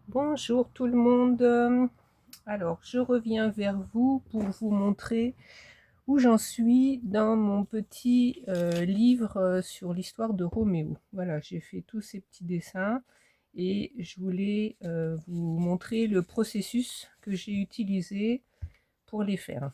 Bonjour tout le monde. Alors, je reviens vers vous pour vous montrer où j'en suis dans mon petit livre sur l'histoire de Roméo. Voilà, j'ai fait tous ces petits dessins et je voulais vous montrer le processus que j'ai utilisé pour les faire.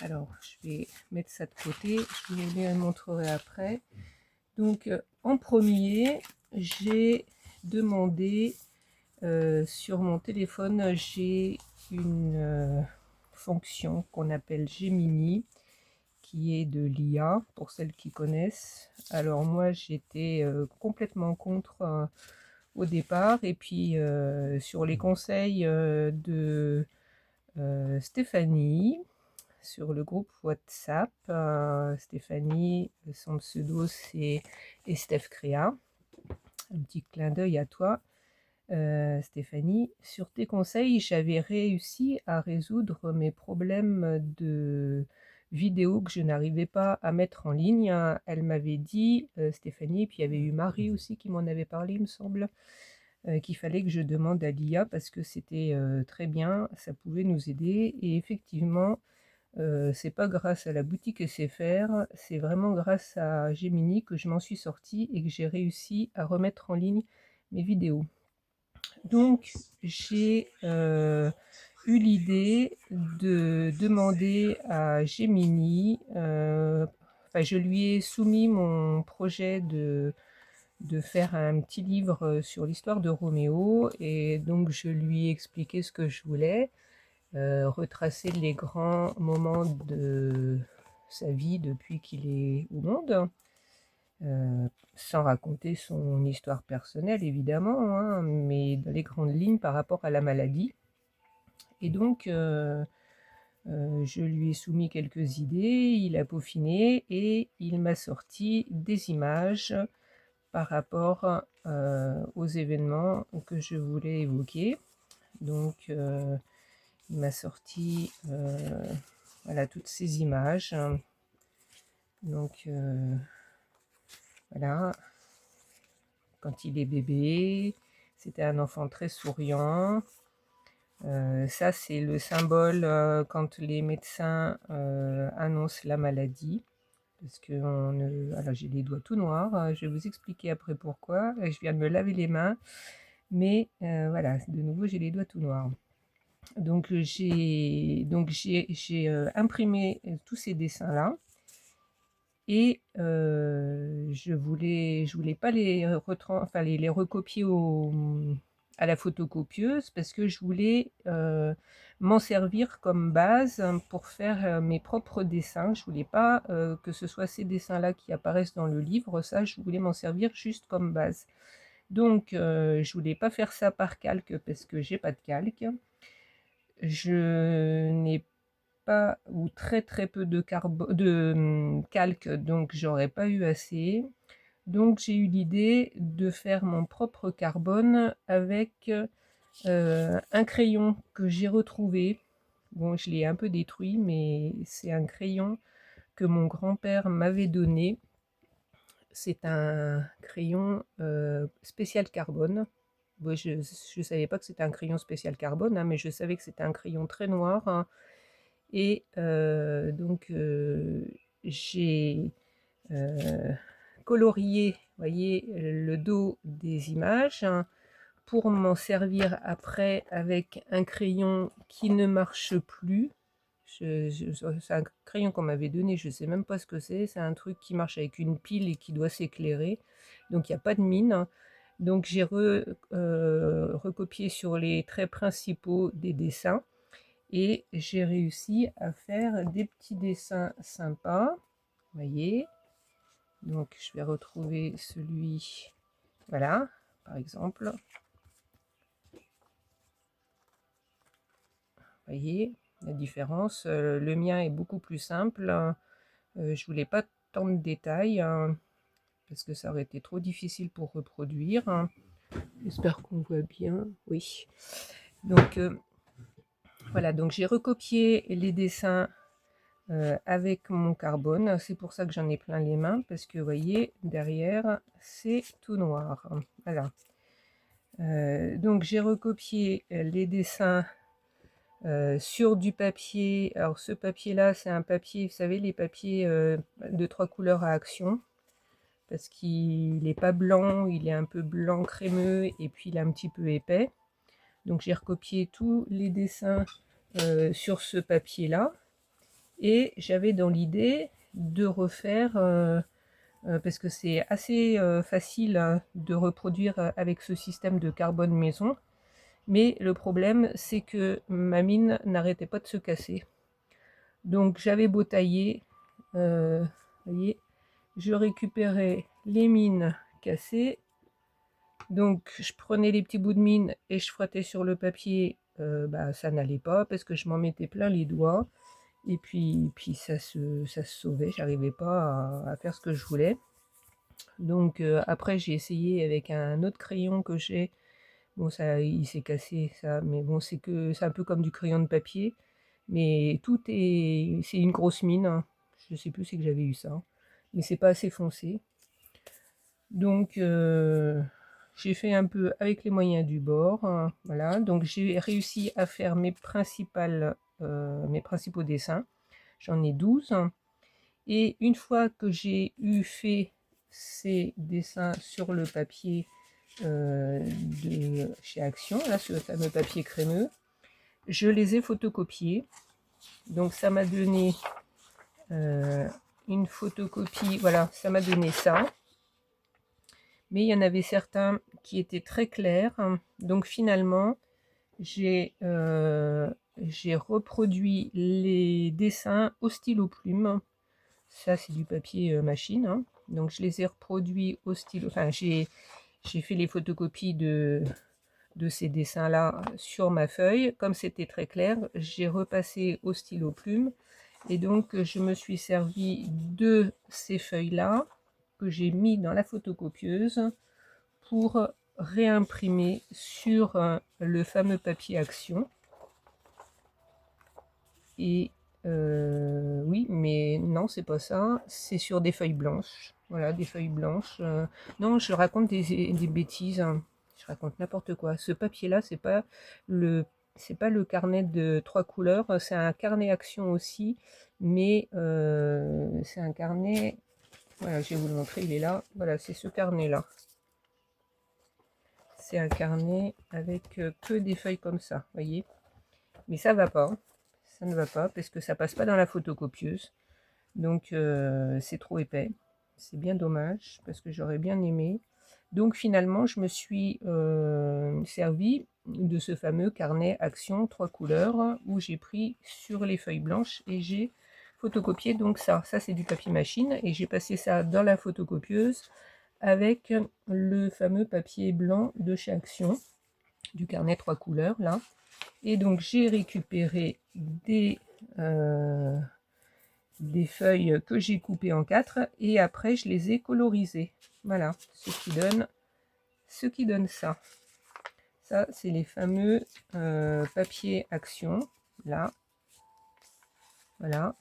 Alors, je vais mettre ça de côté, je vous les montrerai après. Donc, en premier, j'ai demandé sur mon téléphone, j'ai une fonction qu'on appelle Gemini, qui est de l'IA, pour celles qui connaissent. Alors moi, j'étais complètement contre au départ, et puis sur les conseils de Stéphanie, sur le groupe WhatsApp, Stéphanie, son pseudo c'est Estef Créa. Un petit clin d'œil à toi. Stéphanie, sur tes conseils, j'avais réussi à résoudre mes problèmes de vidéos que je n'arrivais pas à mettre en ligne. Elle m'avait dit, Stéphanie, puis il y avait eu Marie aussi qui m'en avait parlé, il me semble, qu'il fallait que je demande à l'IA parce que c'était très bien, ça pouvait nous aider. Et effectivement, c'est pas grâce à la boutique SFR, c'est vraiment grâce à Gemini que je m'en suis sortie et que j'ai réussi à remettre en ligne mes vidéos. Donc, j'ai eu l'idée de demander à Gemini, enfin, je lui ai soumis mon projet de faire un petit livre sur l'histoire de Roméo, et donc je lui ai expliqué ce que je voulais, retracer les grands moments de sa vie depuis qu'il est au monde, sans raconter son histoire personnelle évidemment, hein, mais dans les grandes lignes par rapport à la maladie. Et donc, je lui ai soumis quelques idées, il a peaufiné et il m'a sorti des images par rapport aux événements que je voulais évoquer. Donc, il m'a sorti voilà, toutes ces images. Donc, voilà, quand il est bébé, c'était un enfant très souriant. Ça, c'est le symbole quand les médecins annoncent la maladie. Parce que alors j'ai les doigts tout noirs, je vais vous expliquer après pourquoi. Je viens de me laver les mains, mais voilà, de nouveau j'ai les doigts tout noirs. Donc j'ai imprimé tous ces dessins-là. Et je voulais pas les recopier à la photocopieuse parce que je voulais m'en servir comme base pour faire mes propres dessins. Je voulais pas que ce soit ces dessins-là qui apparaissent dans le livre. Ça, je voulais m'en servir juste comme base. Donc, je voulais pas faire ça par calque parce que j'ai pas de calque. Je n'ai pas ou très très peu de calque, donc j'aurais pas eu assez. Donc j'ai eu l'idée de faire mon propre carbone avec un crayon que j'ai retrouvé. Bon, je l'ai un peu détruit, mais c'est un crayon que mon grand-père m'avait donné. C'est un crayon spécial carbone. Bon, je ne savais pas que c'était un crayon spécial carbone, hein, mais je savais que c'était un crayon très noir, hein. Et donc j'ai colorié, voyez, le dos des images, hein, pour m'en servir après avec un crayon qui ne marche plus. C'est un crayon qu'on m'avait donné, je ne sais même pas ce que c'est un truc qui marche avec une pile et qui doit s'éclairer, donc il n'y a pas de mine, hein. Donc j'ai recopié sur les traits principaux des dessins et j'ai réussi à faire des petits dessins sympas, vous voyez. Donc je vais retrouver celui, voilà, par exemple, vous voyez la différence. Le mien est beaucoup plus simple, hein. Je voulais pas tant de détails, hein, parce que ça aurait été trop difficile pour reproduire, hein. J'espère qu'on voit bien, oui. Donc voilà, donc j'ai recopié les dessins avec mon carbone. C'est pour ça que j'en ai plein les mains, parce que vous voyez, derrière, c'est tout noir. Voilà. Donc j'ai recopié les dessins sur du papier. Alors ce papier-là, c'est un papier, vous savez, les papiers de 3 couleurs à action, parce qu'il n'est pas blanc, il est un peu blanc crémeux, et puis il est un petit peu épais. Donc j'ai recopié tous les dessins sur ce papier-là, et j'avais dans l'idée de refaire, parce que c'est assez facile hein, de reproduire avec ce système de carbone maison, mais le problème c'est que ma mine n'arrêtait pas de se casser. Donc j'avais beau tailler, vous voyez, je récupérais les mines cassées, donc je prenais les petits bouts de mine et je frottais sur le papier, bah, ça n'allait pas parce que je m'en mettais plein les doigts, et puis ça se sauvait, j'arrivais pas à faire ce que je voulais. Donc après j'ai essayé avec un autre crayon que j'ai, bon ça il s'est cassé ça, mais bon c'est un peu comme du crayon de papier, mais c'est une grosse mine, hein. Je sais plus c'est que j'avais eu ça, mais c'est pas assez foncé. Donc j'ai fait un peu avec les moyens du bord, hein, voilà. Donc j'ai réussi à faire mes principaux dessins. J'en ai 12. Et une fois que j'ai eu fait ces dessins sur le papier de chez Action, là, ce fameux papier crémeux, je les ai photocopiés. Donc ça m'a donné une photocopie, voilà, ça m'a donné ça. Mais il y en avait certains qui étaient très clairs. Donc finalement, j'ai reproduit les dessins au stylo plume. Ça, c'est du papier machine, hein. Donc je les ai reproduits au stylo. Enfin, j'ai fait les photocopies de ces dessins-là sur ma feuille. Comme c'était très clair, j'ai repassé au stylo plume. Et donc, je me suis servi de ces feuilles-là que j'ai mis dans la photocopieuse pour réimprimer sur le fameux papier Action. Et oui, mais non, c'est pas ça, c'est sur des feuilles blanches. Voilà, des feuilles blanches. Non, je raconte des bêtises, hein. Je raconte n'importe quoi. Ce papier-là, c'est pas le carnet de 3 couleurs, c'est un carnet Action aussi, mais c'est un carnet. Voilà, je vais vous le montrer, il est là. Voilà, c'est ce carnet-là. C'est un carnet avec que des feuilles comme ça, voyez. Mais ça va pas, ça ne va pas parce que ça passe pas dans la photocopieuse. Donc c'est trop épais. C'est bien dommage parce que j'aurais bien aimé. Donc finalement, je me suis servi de ce fameux carnet Action 3 couleurs où j'ai pris sur les feuilles blanches et j'ai photocopié. Donc ça c'est du papier machine et j'ai passé ça dans la photocopieuse avec le fameux papier blanc de chez Action, du carnet 3 couleurs là. Et donc j'ai récupéré des feuilles que j'ai coupées en 4 et après je les ai colorisées. Voilà, ce qui donne ça. Ça, c'est les fameux papiers Action, là. Voilà.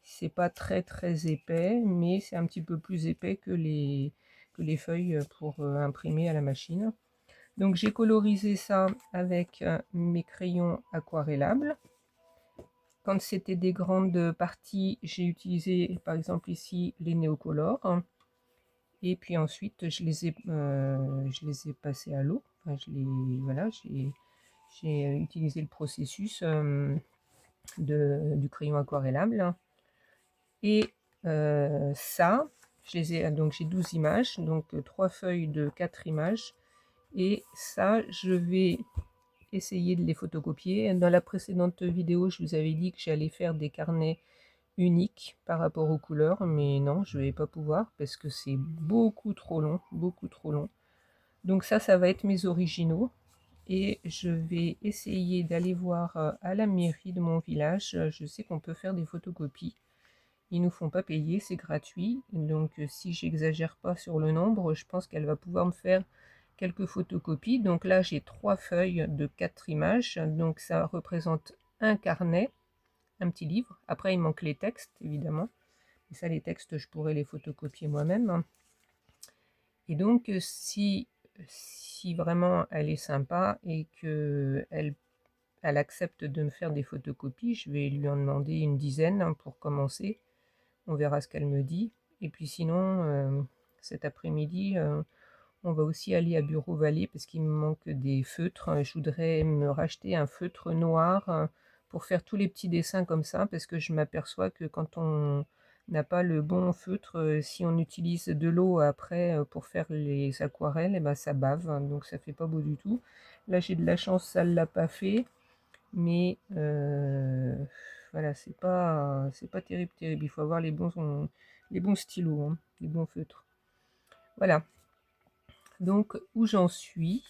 C'est pas très épais, mais c'est un petit peu plus épais que les feuilles pour imprimer à la machine. Donc j'ai colorisé ça avec mes crayons aquarellables. Quand c'était des grandes parties, j'ai utilisé par exemple ici les néocolores. Et puis ensuite, je les ai passés à l'eau. Enfin, voilà, j'ai utilisé le processus du crayon aquarellable. Et ça, donc j'ai 12 images, donc 3 feuilles de 4 images. Et ça, je vais essayer de les photocopier. Dans la précédente vidéo, je vous avais dit que j'allais faire des carnets uniques par rapport aux couleurs, mais non, je vais pas pouvoir parce que c'est beaucoup trop long, beaucoup trop long. Donc ça va être mes originaux et je vais essayer d'aller voir à la mairie de mon village. Je sais qu'on peut faire des photocopies. Ils nous font pas payer, c'est gratuit. Donc si j'exagère pas sur le nombre, je pense qu'elle va pouvoir me faire quelques photocopies. Donc là, j'ai 3 feuilles de 4 images. Donc ça représente un carnet, un petit livre. Après, il manque les textes, évidemment. Et ça, les textes, je pourrais les photocopier moi-même. Et donc, si si vraiment elle est sympa et qu'elle elle accepte de me faire des photocopies, je vais lui en demander une dizaine pour commencer. On verra ce qu'elle me dit. Et puis sinon, cet après-midi, on va aussi aller à Bureau Vallée parce qu'il me manque des feutres. Je voudrais me racheter un feutre noir pour faire tous les petits dessins comme ça, parce que je m'aperçois que quand on n'a pas le bon feutre, si on utilise de l'eau après pour faire les aquarelles, et ben ça bave, hein, donc ça fait pas beau du tout. Là j'ai de la chance, ça ne l'a pas fait, mais voilà, c'est pas terrible, terrible. Il faut avoir les bons stylos, hein, les bons feutres. Voilà, donc où j'en suis.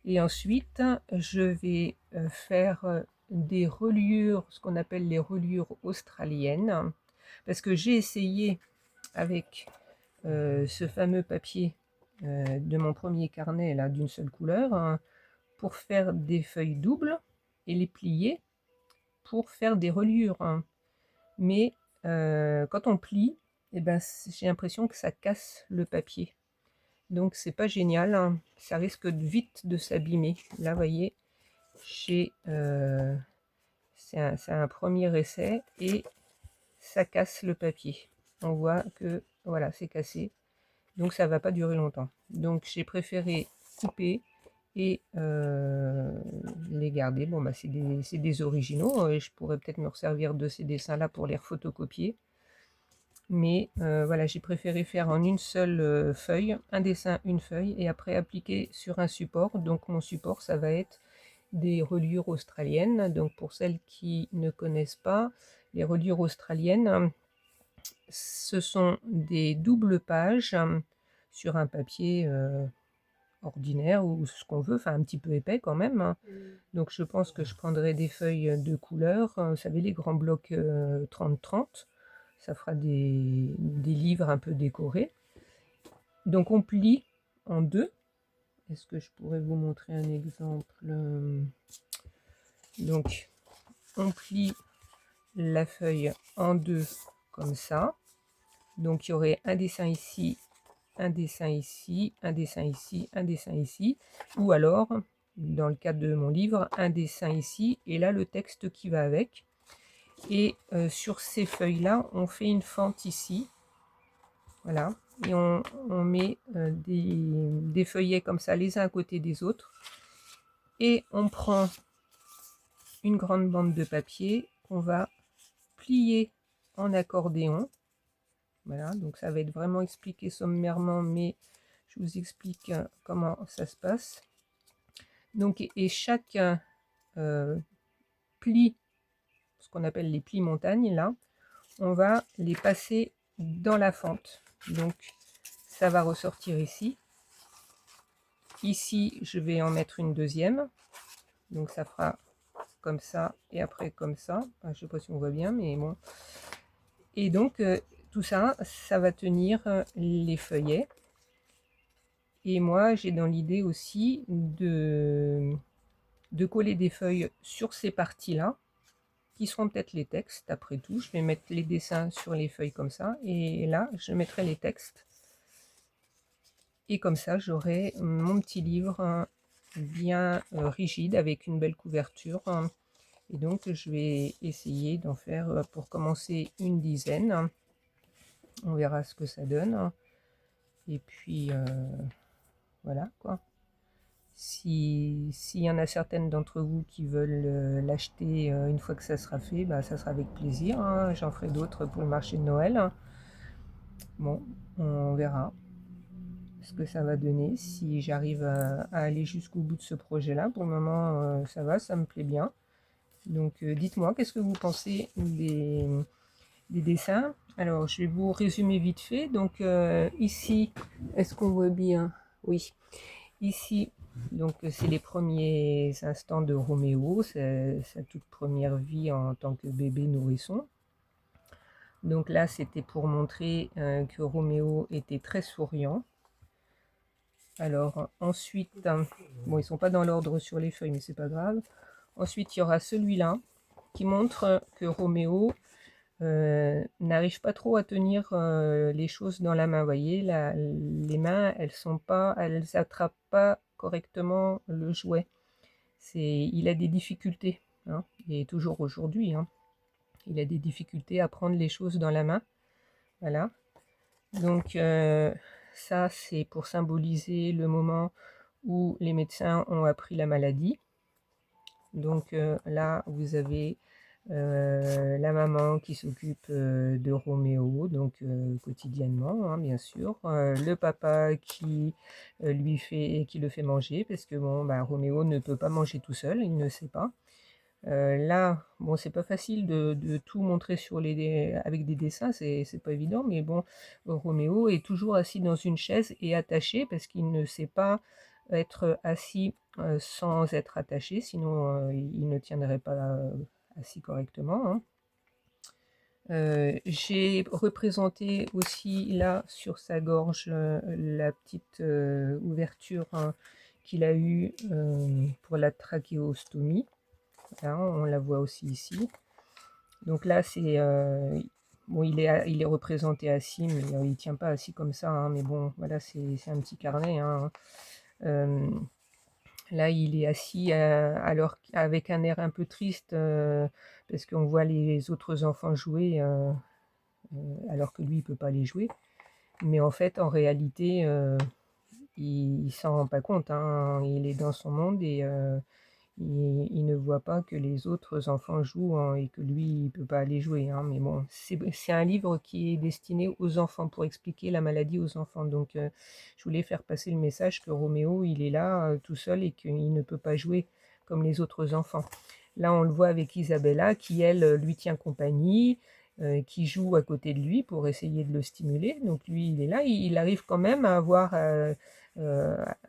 Et ensuite, je vais faire des reliures, ce qu'on appelle les reliures australiennes, parce que j'ai essayé avec ce fameux papier de mon premier carnet là d'une seule couleur, hein, pour faire des feuilles doubles et les plier pour faire des reliures, hein. Mais quand on plie, eh ben, j'ai l'impression que ça casse le papier. Donc c'est pas génial, hein. Ça risque vite de s'abîmer. Là, vous voyez, c'est un premier essai et ça casse le papier. On voit que voilà, c'est cassé. Donc ça va pas durer longtemps. Donc j'ai préféré couper et les garder. Bon bah c'est des originaux et je pourrais peut-être me resservir de ces dessins-là pour les photocopier. Mais voilà, j'ai préféré faire en une seule feuille, un dessin, une feuille, et après appliquer sur un support. Donc mon support, ça va être des reliures australiennes. Donc pour celles qui ne connaissent pas, les reliures australiennes, ce sont des doubles pages sur un papier ordinaire ou ce qu'on veut, enfin un petit peu épais quand même, hein. Donc je pense que je prendrai des feuilles de couleur, vous savez les grands blocs 30-30, ça fera des livres un peu décorés. Donc on plie en deux. Est-ce que je pourrais vous montrer un exemple? Donc on plie la feuille en deux comme ça. Donc il y aurait un dessin ici, un dessin ici, un dessin ici, un dessin ici, ou alors, dans le cadre de mon livre, un dessin ici, et là le texte qui va avec. Et sur ces feuilles-là, on fait une fente ici, voilà, et on met des feuillets comme ça, les uns à côté des autres, et on prend une grande bande de papier qu'on va plier en accordéon. Voilà, donc ça va être vraiment expliqué sommairement, mais je vous explique comment ça se passe. Donc, et chaque pli, ce qu'on appelle les plis montagnes, là, on va les passer dans la fente. Donc, ça va ressortir ici. Ici, je vais en mettre une deuxième. Donc, ça fera comme ça et après comme ça. Enfin, je ne sais pas si on voit bien, mais bon. Et donc, tout ça, ça va tenir les feuillets. Et moi, j'ai dans l'idée aussi de coller des feuilles sur ces parties-là, qui seront peut-être les textes, après tout. Je vais mettre les dessins sur les feuilles comme ça, et là, je mettrai les textes. Et comme ça, j'aurai mon petit livre bien rigide, avec une belle couverture. Et donc, je vais essayer d'en faire, pour commencer, une dizaine. On verra ce que ça donne. Et puis, voilà, quoi. S'il y en a certaines d'entre vous qui veulent l'acheter une fois que ça sera fait, bah, ça sera avec plaisir, hein. J'en ferai d'autres pour le marché de Noël. Bon, on verra ce que ça va donner, si j'arrive à aller jusqu'au bout de ce projet-là. Pour le moment, ça va, ça me plaît bien. Donc dites-moi, qu'est-ce que vous pensez des dessins? Alors, je vais vous résumer vite fait. Donc ici, est-ce qu'on voit bien? Oui. Ici, donc c'est les premiers instants de Roméo, sa toute première vie en tant que bébé nourrisson. Donc là, c'était pour montrer que Roméo était très souriant. Alors ensuite, bon, ils sont pas dans l'ordre sur les feuilles, mais c'est pas grave. Ensuite, il y aura celui-là qui montre que Roméo n'arrive pas trop à tenir les choses dans la main. Vous voyez, les mains, elles attrapent pas correctement le jouet. Il a des difficultés, hein, et toujours aujourd'hui, hein, il a des difficultés à prendre les choses dans la main. Voilà. Donc ça, c'est pour symboliser le moment où les médecins ont appris la maladie. Donc là, vous avez la maman qui s'occupe de Roméo, donc quotidiennement, hein, bien sûr. Le papa qui qui le fait manger, parce que bon, bah, Roméo ne peut pas manger tout seul, il ne sait pas. Là, bon, c'est pas facile de tout montrer avec des dessins, c'est pas évident, mais bon, Roméo est toujours assis dans une chaise et attaché parce qu'il ne sait pas être assis sans être attaché, sinon il ne tiendrait pas assis correctement, hein. J'ai représenté aussi là sur sa gorge la petite ouverture, hein, qu'il a eue pour la trachéostomie. Là, on la voit aussi ici. Donc là, c'est bon, il est représenté assis, mais il tient pas assis comme ça, hein, mais bon, voilà, c'est un petit carnet, hein. Là, il est assis alors avec un air un peu triste parce qu'on voit les autres enfants jouer alors que lui, il peut pas les jouer. Mais en fait, en réalité, il s'en rend pas compte, hein. Il est dans son monde et il ne voit pas que les autres enfants jouent, hein, et que lui, il peut pas aller jouer, hein. Mais bon, c'est un livre qui est destiné aux enfants, pour expliquer la maladie aux enfants. Donc, je voulais faire passer le message que Roméo, il est là tout seul et qu'il ne peut pas jouer comme les autres enfants. Là, on le voit avec Isabella qui, elle, lui tient compagnie, qui joue à côté de lui pour essayer de le stimuler. Donc lui, il est là, il arrive quand même à avoir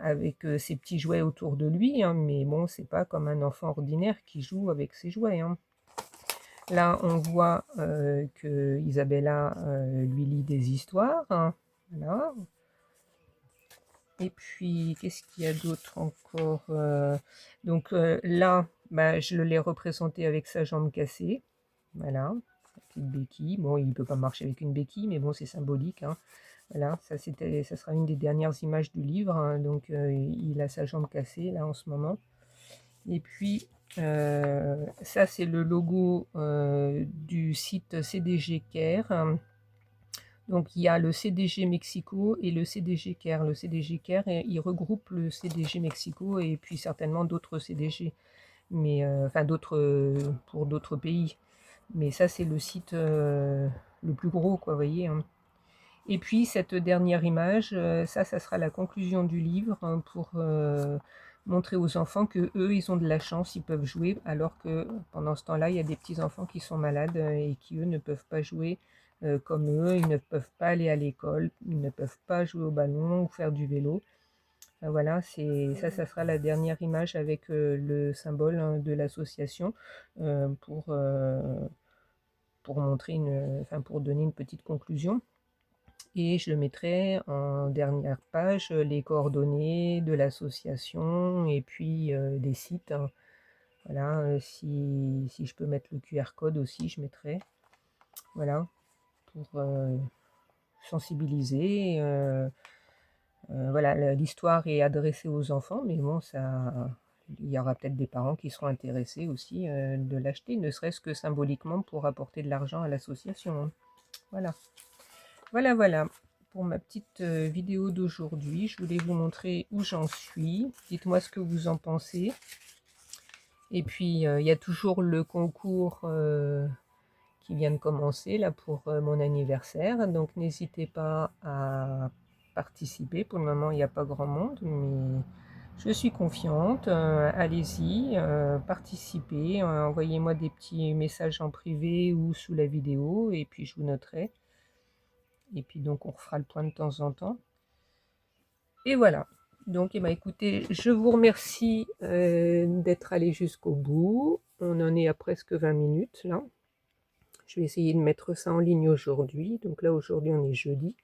avec ses petits jouets autour de lui, hein, mais bon, c'est pas comme un enfant ordinaire qui joue avec ses jouets, hein. Là, on voit que Isabella lui lit des histoires, hein, voilà. Et puis, qu'est-ce qu'il y a d'autre encore donc là, bah, je l'ai représenté avec sa jambe cassée, voilà, sa petite béquille. Bon, il ne peut pas marcher avec une béquille, mais bon, c'est symbolique, hein. Voilà, ça sera une des dernières images du livre, hein. Donc il a sa jambe cassée là en ce moment. Et puis ça, c'est le logo du site CDG Care, hein. Donc il y a le CDG Mexico et le CDG Care. Le CDG Care, il regroupe le CDG Mexico et puis certainement d'autres CDG, mais enfin d'autres pour d'autres pays. Mais ça, c'est le site le plus gros, quoi, vous voyez, hein. Et puis cette dernière image, ça sera la conclusion du livre, hein, pour montrer aux enfants que eux, ils ont de la chance, ils peuvent jouer, alors que pendant ce temps-là, il y a des petits enfants qui sont malades et qui eux ne peuvent pas jouer comme eux, ils ne peuvent pas aller à l'école, ils ne peuvent pas jouer au ballon ou faire du vélo. Enfin, voilà, ça sera la dernière image avec le symbole, hein, de l'association pour montrer enfin pour donner une petite conclusion. Et je mettrai en dernière page les coordonnées de l'association et puis des sites, hein. Voilà, si je peux mettre le QR code aussi, je mettrai. Voilà, pour sensibiliser. Voilà, l'histoire est adressée aux enfants, mais bon, il y aura peut-être des parents qui seront intéressés aussi de l'acheter, ne serait-ce que symboliquement pour apporter de l'argent à l'association, hein. Voilà. Voilà, pour ma petite vidéo d'aujourd'hui. Je voulais vous montrer où j'en suis. Dites-moi ce que vous en pensez. Et puis, il y a toujours le concours qui vient de commencer là pour mon anniversaire. Donc, n'hésitez pas à participer. Pour le moment, il n'y a pas grand monde, mais je suis confiante. Allez-y, participez. Envoyez-moi des petits messages en privé ou sous la vidéo, et puis je vous noterai. Et puis donc on refera le point de temps en temps. Et voilà. Donc eh ben, écoutez, je vous remercie d'être allé jusqu'au bout. On en est à presque 20 minutes là. Je vais essayer de mettre ça en ligne aujourd'hui. Donc là aujourd'hui on est jeudi.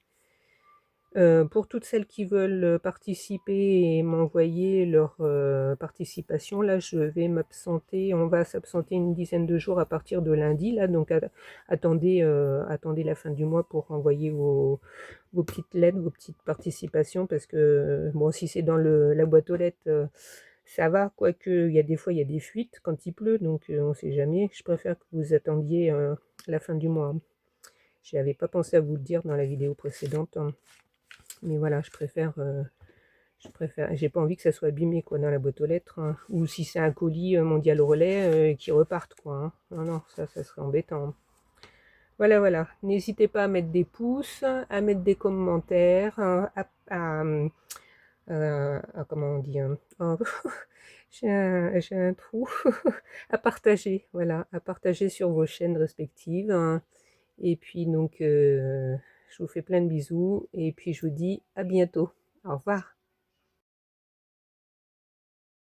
Pour toutes celles qui veulent participer et m'envoyer leur participation, là, je vais m'absenter. On va s'absenter une dizaine de jours à partir de lundi, là, donc attendez la fin du mois pour envoyer vos petites lettres, vos petites participations, parce que bon, si c'est dans la boîte aux lettres, ça va, quoique il y a des fois il y a des fuites quand il pleut, donc on ne sait jamais. Je préfère que vous attendiez la fin du mois. Je n'avais pas pensé à vous le dire dans la vidéo précédente, hein. Mais voilà, j'ai pas envie que ça soit abîmé quoi dans la boîte aux lettres, hein. Ou si c'est un colis mondial relais qui reparte quoi, hein. Non, non, ça serait embêtant. Voilà, voilà. N'hésitez pas à mettre des pouces, à mettre des commentaires, comment on dit, oh, j'ai un trou. À partager, voilà, à partager sur vos chaînes respectives, hein. Et puis donc, je vous fais plein de bisous et puis je vous dis à bientôt. Au revoir.